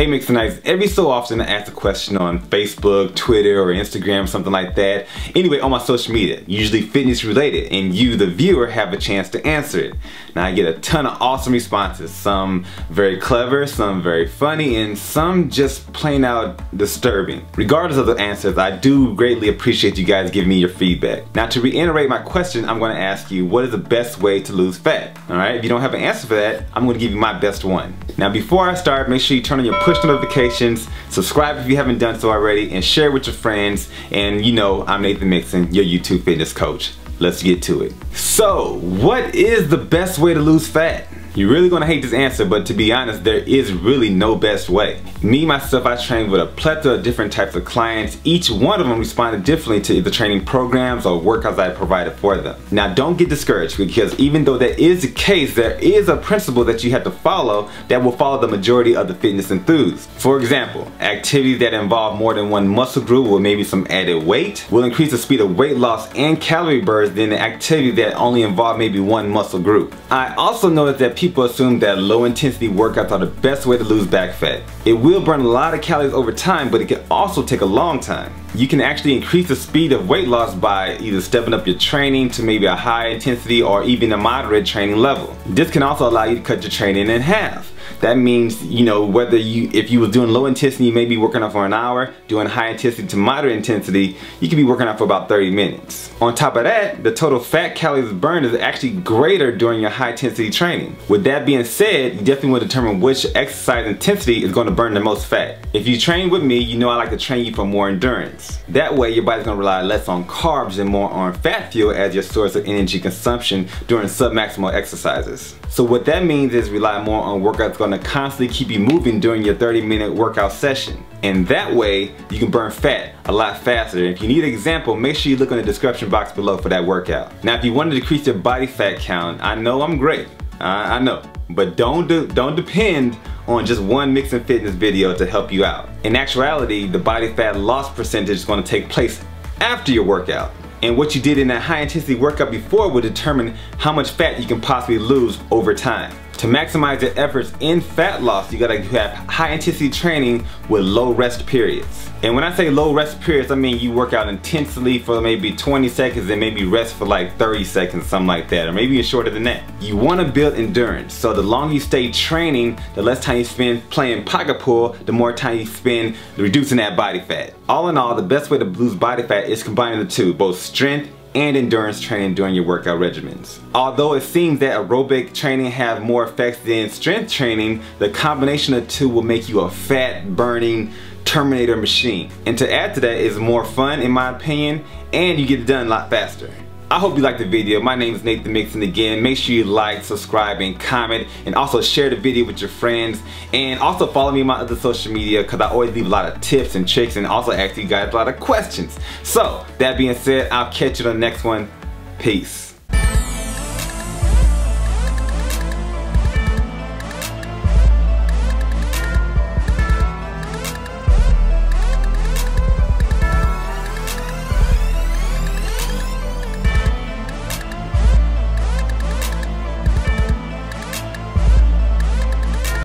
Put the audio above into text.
Hey Mixonites, every so often I ask a question on Facebook, Twitter, or Instagram, something like that. Anyway, on my social media, usually fitness related, and you, the viewer, have a chance to answer it. Now I get a ton of awesome responses, some very clever, some very funny, and some just plain out disturbing. Regardless of the answers, I do greatly appreciate you guys giving me your feedback. Now to reiterate my question, I'm going to ask you, what is the best way to lose fat? Alright, if you don't have an answer for that, I'm going to give you my best one. Now before I start, make sure you turn on your push notifications, subscribe if you haven't done so already, and share with your friends. And you know, I'm Nathen Mixon, your YouTube fitness coach. Let's get to it. So, what is the best way to lose fat? You're really gonna hate this answer, but to be honest, there is really no best way. Me, myself, I train with a plethora of different types of clients. Each one of them responded differently to the training programs or workouts I provided for them. Now, don't get discouraged, because even though that is the case, there is a principle that you have to follow that will follow the majority of the fitness enthusiasts. For example, activities that involve more than one muscle group with maybe some added weight will increase the speed of weight loss and calorie burns than the activity that only involve maybe one muscle group. I also noticed that people assume that low intensity workouts are the best way to lose back fat. It will burn a lot of calories over time, but it can also take a long time. You can actually increase the speed of weight loss by either stepping up your training to maybe a high intensity or even a moderate training level. This can also allow you to cut your training in half. That means, you know, if you was doing low intensity, you may be working out for an hour, doing high intensity to moderate intensity, you could be working out for about 30 minutes. On top of that, the total fat calories burned is actually greater during your high intensity training. With that being said, you definitely want to determine which exercise intensity is going to burn the most fat. If you train with me, you know I like to train you for more endurance. That way your body's going to rely less on carbs and more on fat fuel as your source of energy consumption during submaximal exercises. So what that means is rely more on workouts going to constantly keep you moving during your 30-minute workout session. And that way, you can burn fat a lot faster. If you need an example, make sure you look in the description box below for that workout. Now, if you want to decrease your body fat count, I know I'm great. I know. But don't depend on just one Mixon Fitness video to help you out. In actuality, the body fat loss percentage is going to take place after your workout. And what you did in that high intensity workout before will determine how much fat you can possibly lose over time. To maximize your efforts in fat loss, you gotta have high intensity training with low rest periods. And when I say low rest periods, I mean you work out intensely for maybe 20 seconds and maybe rest for like 30 seconds, something like that, or maybe even shorter than that. You wanna build endurance, so the longer you stay training, the less time you spend playing pocket pool, the more time you spend reducing that body fat. All in all, the best way to lose body fat is combining the two, both strength and endurance training during your workout regimens. Although it seems that aerobic training have more effects than strength training, the combination of the two will make you a fat burning Terminator machine. And to add to that, is more fun in my opinion, and you get it done a lot faster. I hope you liked the video. My name is Nathen Mixon again. Make sure you like, subscribe, and comment, and also share the video with your friends. And also follow me on my other social media, because I always leave a lot of tips and tricks and also ask you guys a lot of questions. So, that being said, I'll catch you on the next one. Peace.